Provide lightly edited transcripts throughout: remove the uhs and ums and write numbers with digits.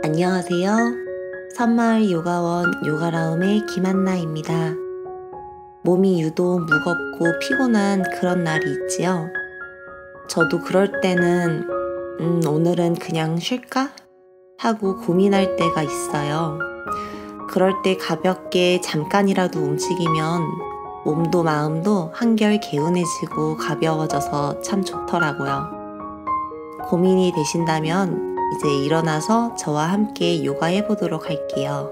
안녕하세요. 섬마을 요가원 요가라움의 김한나입니다. 몸이 유독 무겁고 피곤한 그런 날이 있지요. 저도 그럴 때는 오늘은 그냥 쉴까? 하고 고민할 때가 있어요. 그럴 때 가볍게 잠깐이라도 움직이면 몸도 마음도 한결 개운해지고 가벼워져서 참 좋더라고요. 고민이 되신다면 이제 일어나서 저와 함께 요가해 보도록 할게요.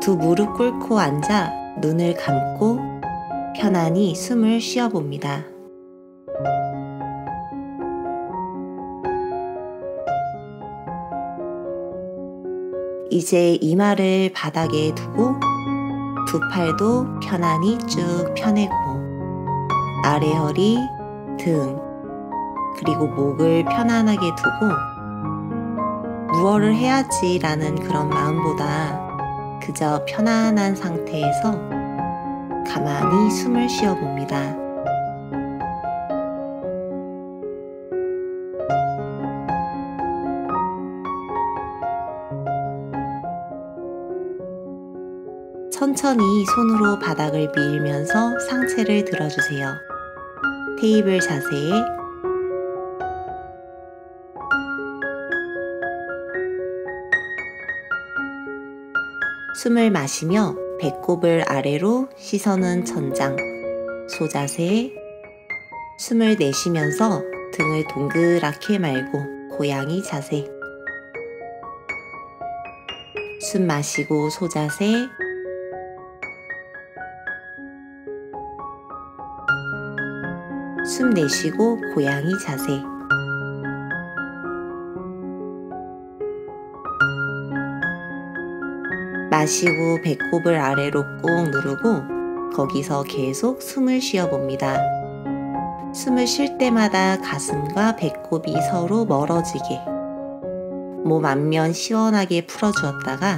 두 무릎 꿇고 앉아 눈을 감고 편안히 숨을 쉬어 봅니다. 이제 이마를 바닥에 두고 두 팔도 편안히 쭉 펴내고 아래 허리, 등, 그리고 목을 편안하게 두고 무엇을 해야지 라는 그런 마음보다 그저 편안한 상태에서 가만히 숨을 쉬어 봅니다. 천천히 손으로 바닥을 밀면서 상체를 들어주세요. 테이블 자세에 숨을 마시며 배꼽을 아래로 시선은 천장, 소자세. 숨을 내쉬면서 등을 동그랗게 말고 고양이 자세. 숨 마시고 소자세. 숨 내쉬고 고양이 자세. 마시고 배꼽을 아래로 꾹 누르고 거기서 계속 숨을 쉬어 봅니다. 숨을 쉴 때마다 가슴과 배꼽이 서로 멀어지게 몸 앞면 시원하게 풀어주었다가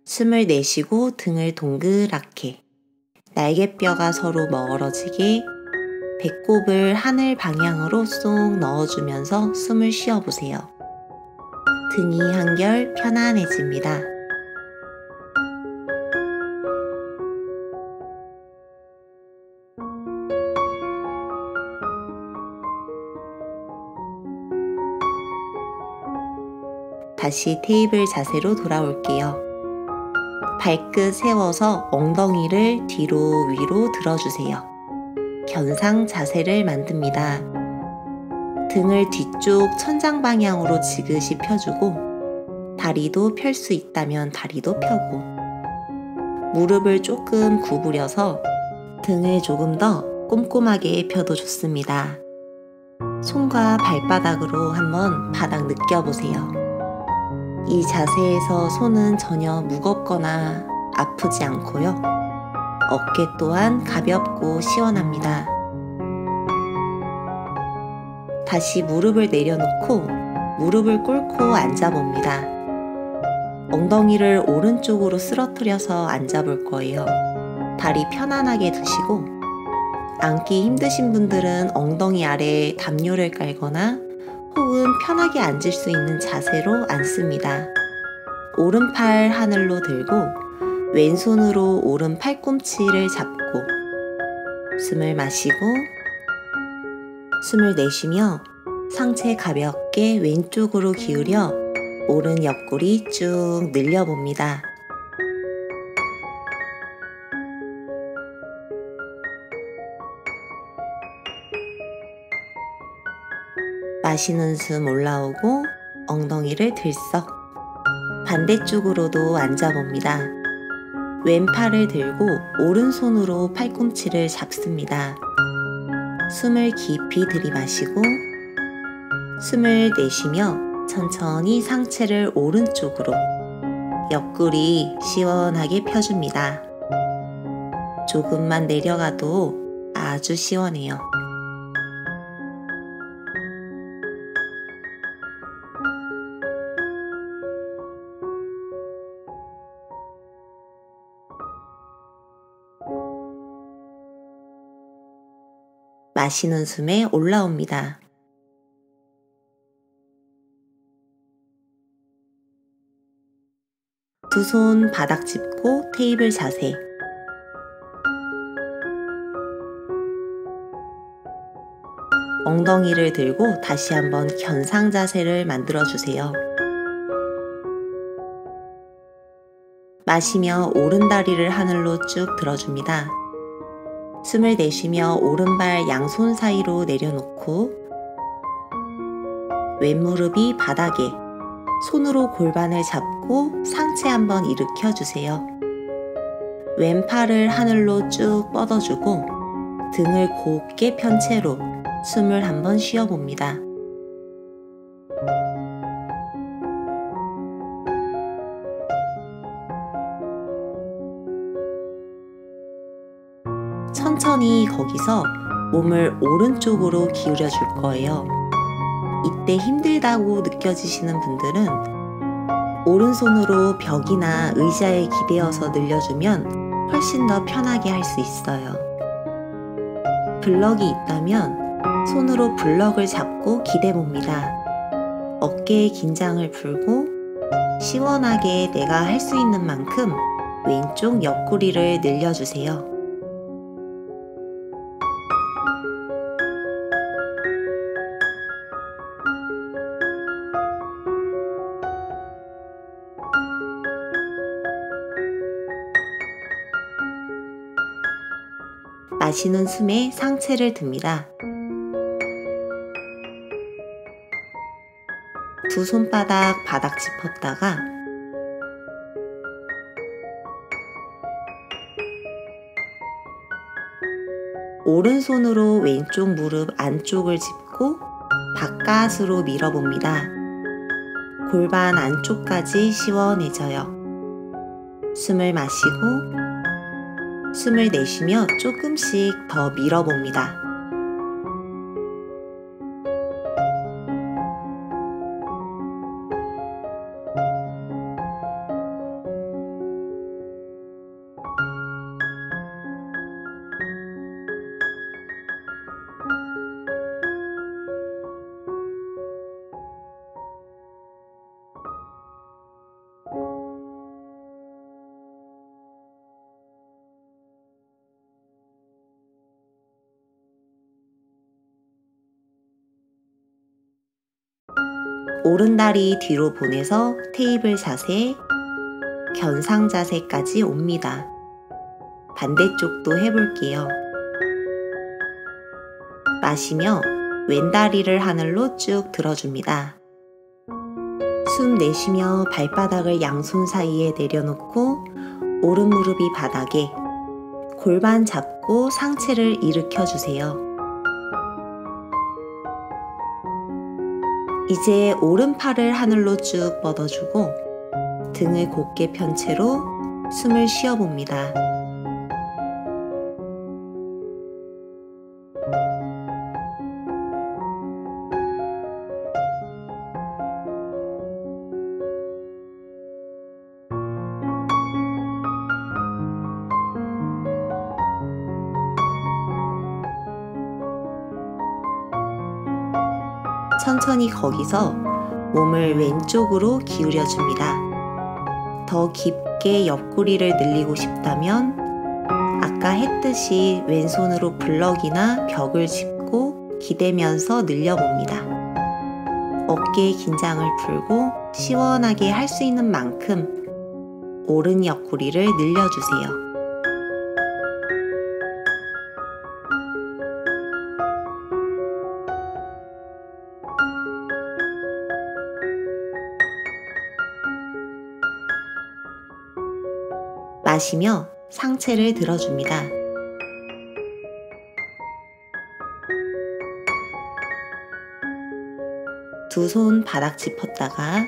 숨을 내쉬고 등을 동그랗게 날개뼈가 서로 멀어지게 배꼽을 하늘 방향으로 쏙 넣어주면서 숨을 쉬어보세요. 등이 한결 편안해집니다. 다시 테이블 자세로 돌아올게요. 발끝 세워서 엉덩이를 뒤로 위로 들어주세요. 견상 자세를 만듭니다. 등을 뒤쪽 천장 방향으로 지그시 펴주고 다리도 펼 수 있다면 다리도 펴고 무릎을 조금 구부려서 등을 조금 더 꼼꼼하게 펴도 좋습니다. 손과 발바닥으로 한번 바닥 느껴보세요. 이 자세에서 손은 전혀 무겁거나 아프지 않고요. 어깨 또한 가볍고 시원합니다. 다시 무릎을 내려놓고 무릎을 꿇고 앉아봅니다. 엉덩이를 오른쪽으로 쓰러뜨려서 앉아볼 거예요. 다리 편안하게 두시고 앉기 힘드신 분들은 엉덩이 아래에 담요를 깔거나 혹은 편하게 앉을 수 있는 자세로 앉습니다. 오른팔 하늘로 들고 왼손으로 오른 팔꿈치를 잡고 숨을 마시고 숨을 내쉬며 상체 가볍게 왼쪽으로 기울여 오른 옆구리 쭉 늘려봅니다. 마시는 숨 올라오고 엉덩이를 들썩 반대쪽으로도 앉아봅니다. 왼팔을 들고 오른손으로 팔꿈치를 잡습니다. 숨을 깊이 들이마시고 숨을 내쉬며 천천히 상체를 오른쪽으로 옆구리 시원하게 펴줍니다. 조금만 내려가도 아주 시원해요. 마시는 숨에 올라옵니다. 두 손 바닥 짚고 테이블 자세. 엉덩이를 들고 다시 한번 견상 자세를 만들어 주세요. 마시며 오른다리를 하늘로 쭉 들어줍니다. 숨을 내쉬며 오른발 양손 사이로 내려놓고 왼무릎이 바닥에, 손으로 골반을 잡고 상체 한번 일으켜 주세요. 왼팔을 하늘로 쭉 뻗어주고 등을 곧게 편 채로 숨을 한번 쉬어봅니다. 천천히 거기서 몸을 오른쪽으로 기울여 줄 거예요. 이때 힘들다고 느껴지시는 분들은 오른손으로 벽이나 의자에 기대어서 늘려주면 훨씬 더 편하게 할 수 있어요. 블럭이 있다면 손으로 블럭을 잡고 기대봅니다. 어깨의 긴장을 풀고 시원하게 내가 할 수 있는 만큼 왼쪽 옆구리를 늘려주세요. 마시는 숨에 상체를 듭니다. 두 손바닥 바닥 짚었다가 오른손으로 왼쪽 무릎 안쪽을 짚고 바깥으로 밀어봅니다. 골반 안쪽까지 시원해져요. 숨을 마시고 숨을 내쉬며 조금씩 더 밀어봅니다. 오른다리 뒤로 보내서 테이블 자세, 견상 자세까지 옵니다. 반대쪽도 해볼게요. 마시며 왼다리를 하늘로 쭉 들어줍니다. 숨 내쉬며 발바닥을 양손 사이에 내려놓고 오른 무릎이 바닥에, 골반 잡고 상체를 일으켜 주세요. 이제 오른팔을 하늘로 쭉 뻗어주고 등을 곧게 편 채로 숨을 쉬어봅니다. 천천히 거기서 몸을 왼쪽으로 기울여 줍니다. 더 깊게 옆구리를 늘리고 싶다면 아까 했듯이 왼손으로 블럭이나 벽을 짚고 기대면서 늘려봅니다. 어깨의 긴장을 풀고 시원하게 할 수 있는 만큼 오른 옆구리를 늘려주세요. 마시며 상체를 들어줍니다. 두 손 바닥 짚었다가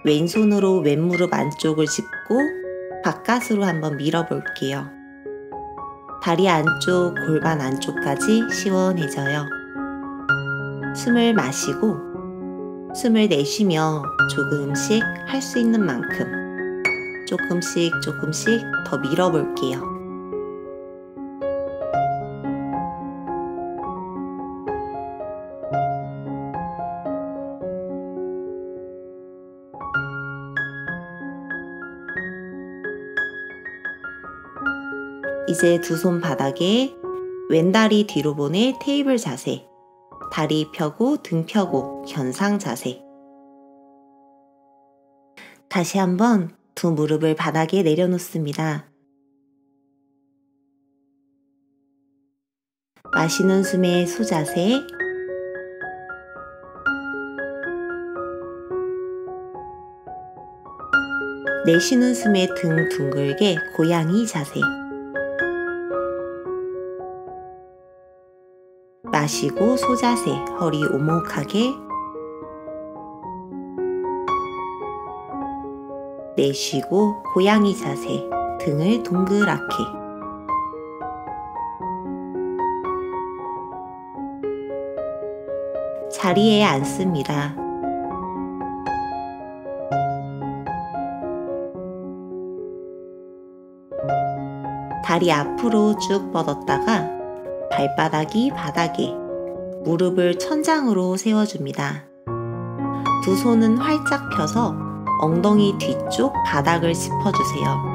왼손으로 왼무릎 안쪽을 짚고 바깥으로 한번 밀어볼게요. 다리 안쪽, 골반 안쪽까지 시원해져요. 숨을 마시고 숨을 내쉬며 조금씩 할 수 있는 만큼 조금씩 더 밀어볼게요. 이제 두 손 바닥에 왼다리 뒤로 보내 테이블 자세, 다리 펴고 등 펴고 현상 자세. 다시 한번 두 무릎을 바닥에 내려놓습니다. 마시는 숨에 수자세, 내쉬는 숨에 등 둥글게 고양이 자세. 마시고 소자세, 허리 오목하게. 내쉬고 고양이 자세, 등을 동그랗게. 자리에 앉습니다. 다리 앞으로 쭉 뻗었다가 발바닥이 바닥에, 무릎을 천장으로 세워줍니다. 두 손은 활짝 펴서 엉덩이 뒤쪽 바닥을 짚어주세요.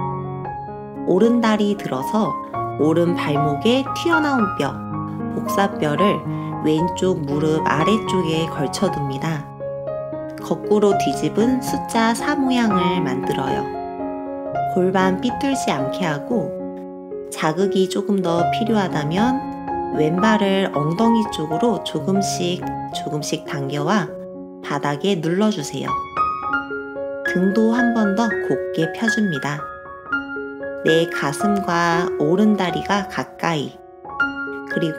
오른 다리 들어서 오른 발목에 튀어나온 뼈, 복사뼈를 왼쪽 무릎 아래쪽에 걸쳐둡니다. 거꾸로 뒤집은 숫자 4 모양을 만들어요. 골반 삐뚤지 않게 하고 자극이 조금 더 필요하다면 왼발을 엉덩이 쪽으로 조금씩 당겨와 바닥에 눌러주세요. 등도 한 번 더 곧게 펴줍니다. 내 가슴과 오른 다리가 가까이, 그리고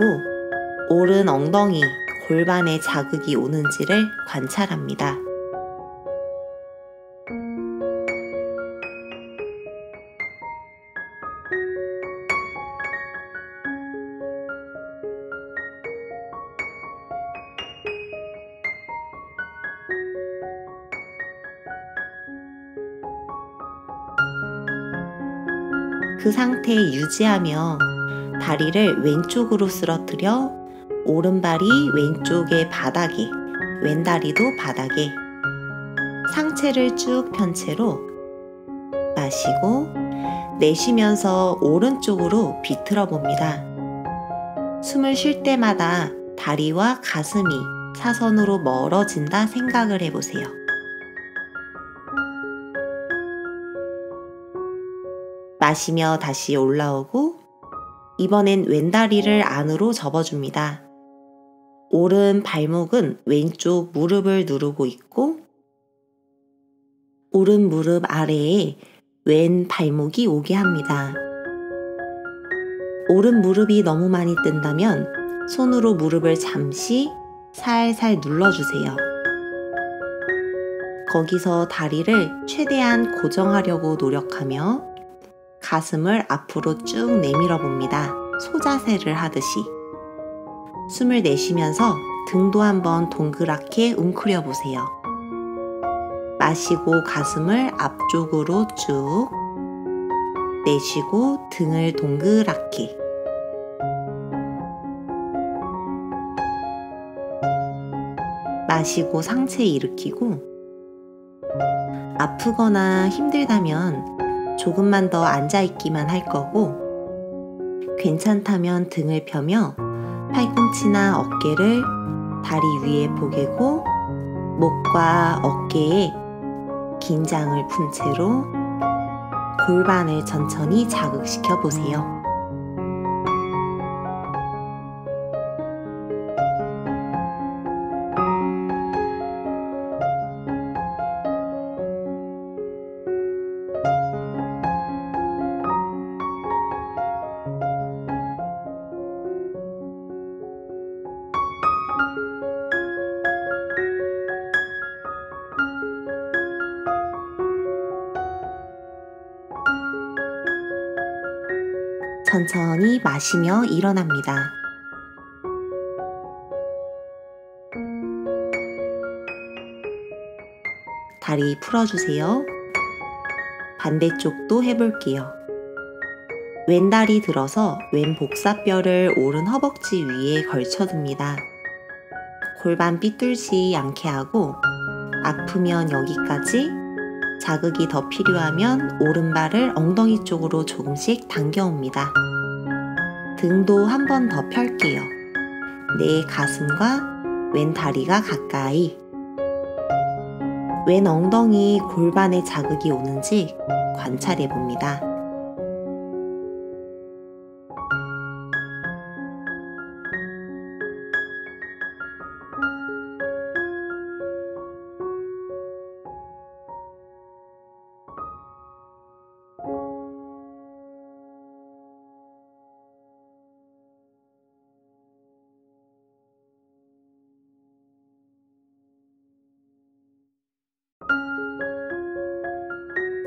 오른 엉덩이, 골반에 자극이 오는지를 관찰합니다. 그 상태 유지하며 다리를 왼쪽으로 쓰러뜨려 오른발이 왼쪽의 바닥에, 왼다리도 바닥에. 상체를 쭉 편 채로 마시고 내쉬면서 오른쪽으로 비틀어 봅니다. 숨을 쉴 때마다 다리와 가슴이 사선으로 멀어진다 생각을 해보세요. 마시며 다시 올라오고 이번엔 왼다리를 안으로 접어줍니다. 오른 발목은 왼쪽 무릎을 누르고 있고 오른 무릎 아래에 왼 발목이 오게 합니다. 오른 무릎이 너무 많이 뜬다면 손으로 무릎을 잠시 살살 눌러주세요. 거기서 다리를 최대한 고정하려고 노력하며 가슴을 앞으로 쭉 내밀어 봅니다. 소자세를 하듯이. 숨을 내쉬면서 등도 한번 동그랗게 웅크려 보세요. 마시고 가슴을 앞쪽으로 쭉, 내쉬고 등을 동그랗게. 마시고 상체 일으키고, 아프거나 힘들다면 조금만 더 앉아있기만 할 거고, 괜찮다면 등을 펴며 팔꿈치나 어깨를 다리 위에 포개고 목과 어깨에 긴장을 푼 채로 골반을 천천히 자극시켜 보세요. 천천히 마시며 일어납니다. 다리 풀어주세요. 반대쪽도 해볼게요. 왼다리 들어서 왼 복사뼈를 오른 허벅지 위에 걸쳐둡니다. 골반 삐뚤지 않게 하고 아프면 여기까지, 자극이 더 필요하면 오른발을 엉덩이 쪽으로 조금씩 당겨옵니다. 등도 한 번 더 펼게요. 내 가슴과 왼 다리가 가까이. 왼 엉덩이 골반에 자극이 오는지 관찰해 봅니다.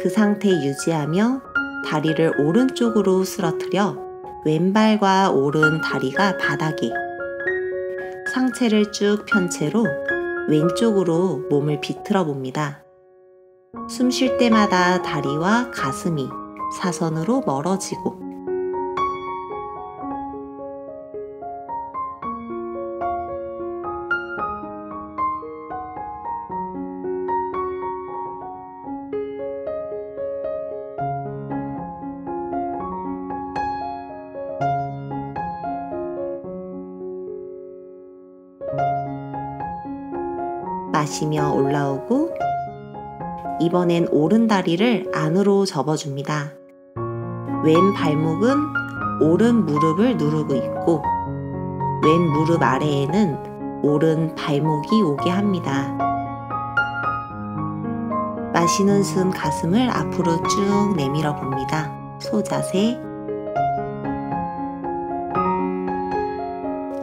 그 상태 유지하며 다리를 오른쪽으로 쓰러뜨려 왼발과 오른 다리가 바닥에, 상체를 쭉 편 채로 왼쪽으로 몸을 비틀어 봅니다. 숨 쉴 때마다 다리와 가슴이 사선으로 멀어지고, 마시며 올라오고, 이번엔 오른 다리를 안으로 접어줍니다. 왼 발목은 오른 무릎을 누르고 있고, 왼 무릎 아래에는 오른 발목이 오게 합니다. 마시는 숨 가슴을 앞으로 쭉 내밀어 봅니다. 소자세.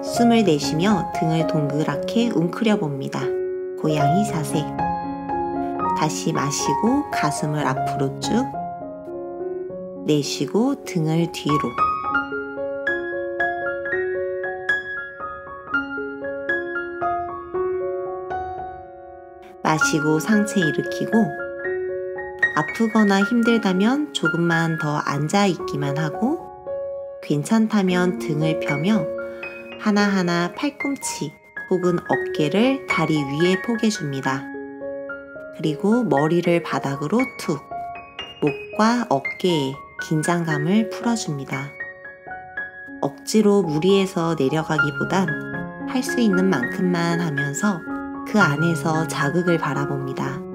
숨을 내쉬며 등을 동그랗게 웅크려 봅니다. 고양이 자세. 다시 마시고 가슴을 앞으로 쭉, 내쉬고 등을 뒤로. 마시고 상체 일으키고, 아프거나 힘들다면 조금만 더 앉아 있기만 하고, 괜찮다면 등을 펴며 하나하나 팔꿈치 혹은 어깨를 다리 위에 포개줍니다. 그리고 머리를 바닥으로 툭, 목과 어깨에 긴장감을 풀어줍니다. 억지로 무리해서 내려가기보단 할 수 있는 만큼만 하면서 그 안에서 자극을 바라봅니다.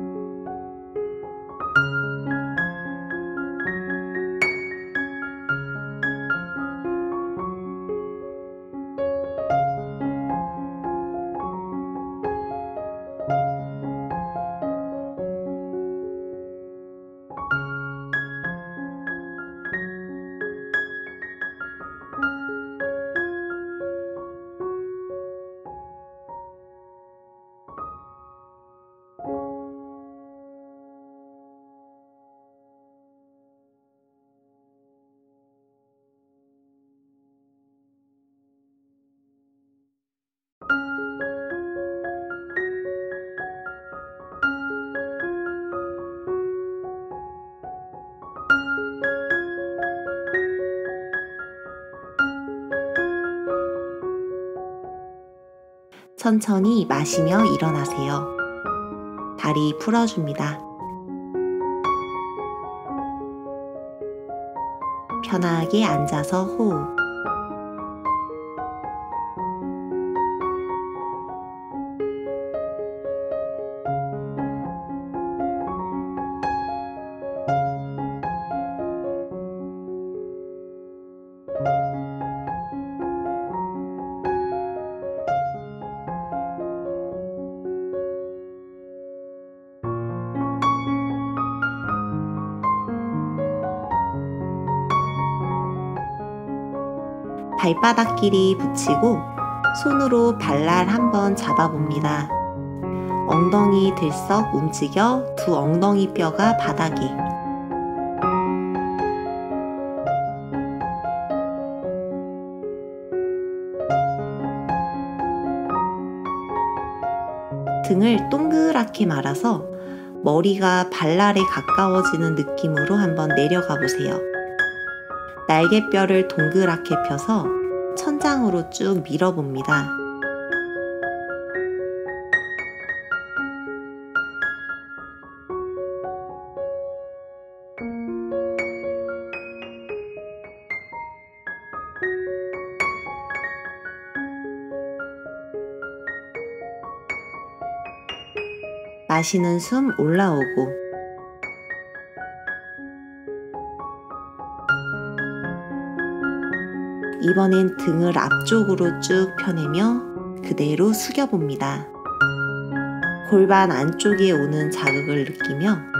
천천히 마시며 일어나세요. 다리 풀어줍니다. 편하게 앉아서 호흡. 발바닥끼리 붙이고 손으로 발날 한번 잡아봅니다. 엉덩이 들썩 움직여 두 엉덩이 뼈가 바닥에. 등을 동그랗게 말아서 머리가 발날에 가까워지는 느낌으로 한번 내려가 보세요. 날개뼈를 동그랗게 펴서 천장으로 쭉 밀어봅니다. 마시는 숨 올라오고 이번엔 등을 앞쪽으로 쭉 펴내며 그대로 숙여봅니다. 골반 안쪽에 오는 자극을 느끼며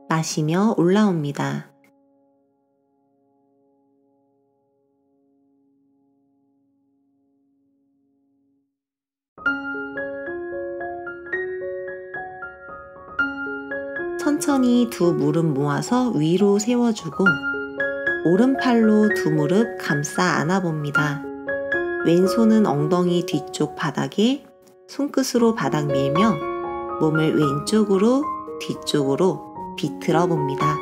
마시며 올라옵니다. 천천히 두 무릎 모아서 위로 세워주고 오른팔로 두 무릎 감싸 안아봅니다. 왼손은 엉덩이 뒤쪽 바닥에 손끝으로 바닥 밀며 몸을 왼쪽으로 뒤쪽으로 비틀어 봅니다.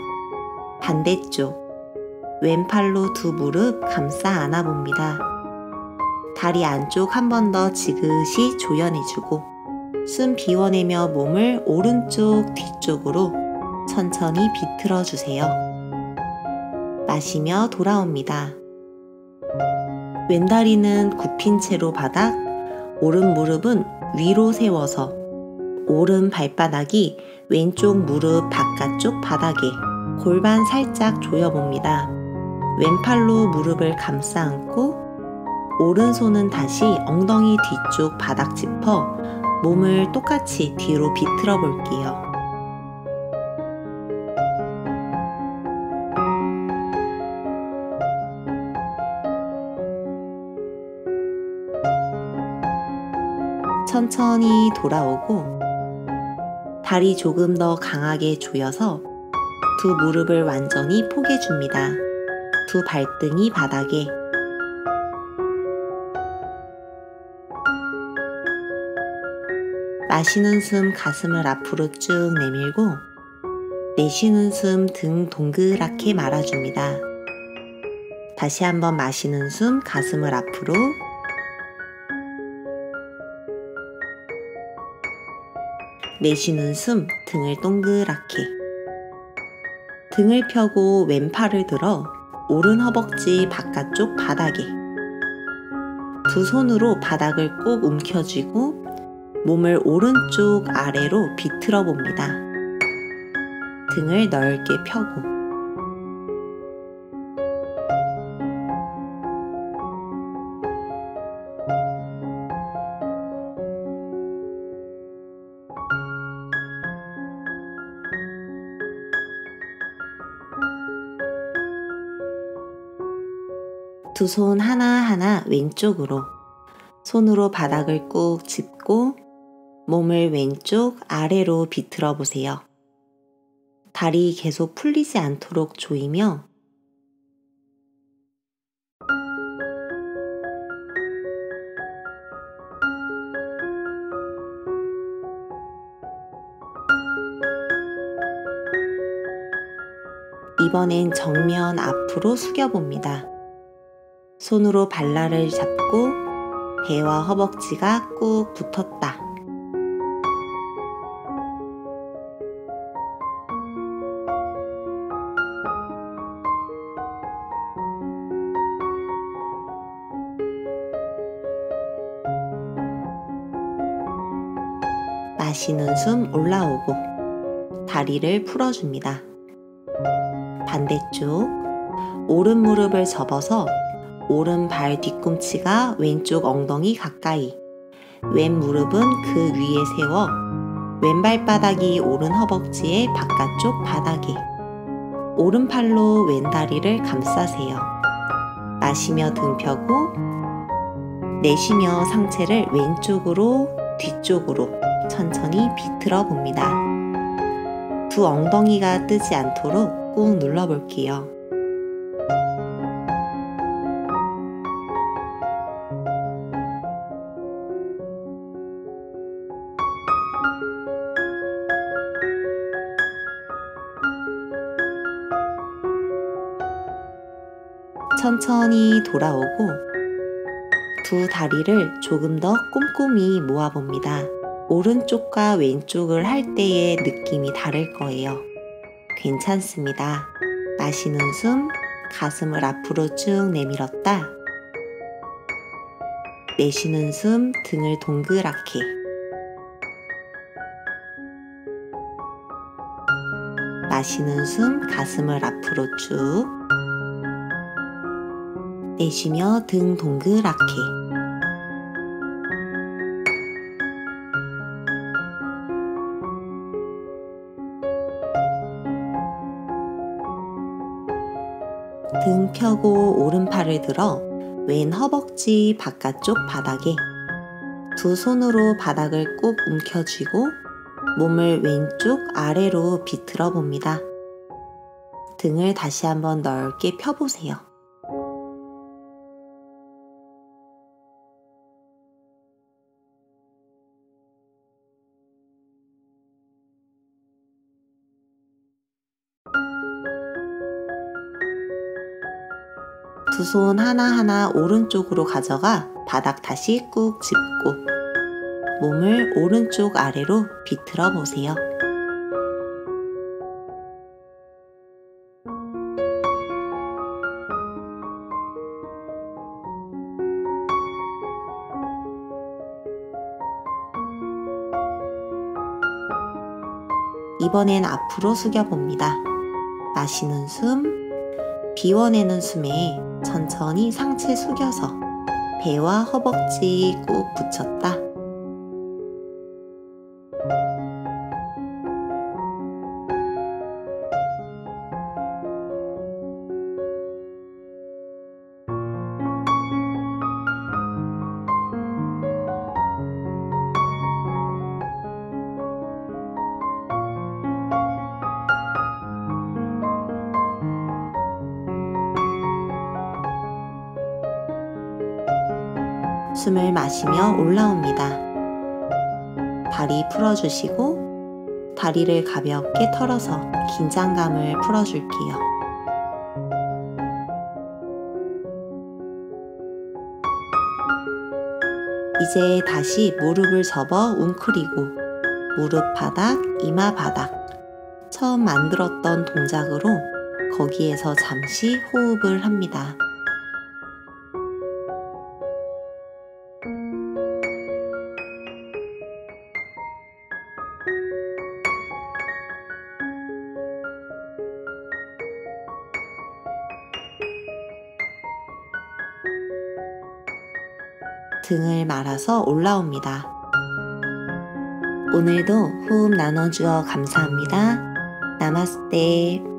반대쪽 왼팔로 두 무릎 감싸 안아봅니다. 다리 안쪽 한 번 더 지그시 조여내주고 숨 비워내며 몸을 오른쪽 뒤쪽으로 천천히 비틀어 주세요. 마시며 돌아옵니다. 왼다리는 굽힌 채로 바닥, 오른 무릎은 위로 세워서 오른 발바닥이 왼쪽 무릎 바깥쪽 바닥에 골반 살짝 조여봅니다. 왼팔로 무릎을 감싸 안고 오른손은 다시 엉덩이 뒤쪽 바닥 짚어 몸을 똑같이 뒤로 비틀어 볼게요. 천천히 돌아오고 다리 조금 더 강하게 조여서 두 무릎을 완전히 포개줍니다. 두 발등이 바닥에 마시는 숨 가슴을 앞으로 쭉 내밀고 내쉬는 숨 등 동그랗게 말아줍니다. 다시 한번 마시는 숨 가슴을 앞으로 내쉬는 숨 등을 동그랗게 등을 펴고 왼팔을 들어 오른 허벅지 바깥쪽 바닥에 두 손으로 바닥을 꼭 움켜쥐고 몸을 오른쪽 아래로 비틀어 봅니다. 등을 넓게 펴고 두 손 하나하나 왼쪽으로 손으로 바닥을 꾹 짚고 몸을 왼쪽 아래로 비틀어 보세요. 다리 계속 풀리지 않도록 조이며 이번엔 정면 앞으로 숙여봅니다. 손으로 발날을 잡고 배와 허벅지가 꾹 붙었다. 마시는 숨 올라오고 다리를 풀어줍니다. 반대쪽 오른 무릎을 접어서 오른발 뒤꿈치가 왼쪽 엉덩이 가까이 왼 무릎은 그 위에 세워 왼발바닥이 오른 허벅지의 바깥쪽 바닥에 오른팔로 왼다리를 감싸세요. 마시며 등 펴고 내쉬며 상체를 왼쪽으로 뒤쪽으로 천천히 비틀어 봅니다. 두 엉덩이가 뜨지 않도록 꾹 눌러 볼게요. 천천히 돌아오고 두 다리를 조금 더 꼼꼼히 모아봅니다. 오른쪽과 왼쪽을 할 때의 느낌이 다를 거예요. 괜찮습니다. 마시는 숨, 가슴을 앞으로 쭉 내밀었다. 내쉬는 숨, 등을 동그랗게. 마시는 숨, 가슴을 앞으로 쭉. 내쉬며 등 동그랗게. 등 펴고 오른팔을 들어 왼 허벅지 바깥쪽 바닥에 두 손으로 바닥을 꾹 움켜쥐고 몸을 왼쪽 아래로 비틀어 봅니다. 등을 다시 한번 넓게 펴보세요. 두 손 하나하나 오른쪽으로 가져가 바닥 다시 꾹 짚고 몸을 오른쪽 아래로 비틀어 보세요. 이번엔 앞으로 숙여봅니다. 마시는 숨, 비워내는 숨에 천천히 상체 숙여서 배와 허벅지 꾹 붙였다. 숨을 마시며 올라옵니다. 다리 풀어주시고 다리를 가볍게 털어서 긴장감을 풀어줄게요. 이제 다시 무릎을 접어 웅크리고 무릎 바닥, 이마 바닥 처음 만들었던 동작으로 거기에서 잠시 호흡을 합니다. 등을 말아서 올라옵니다. 오늘도 호흡 나눠주어 감사합니다. 나마스테.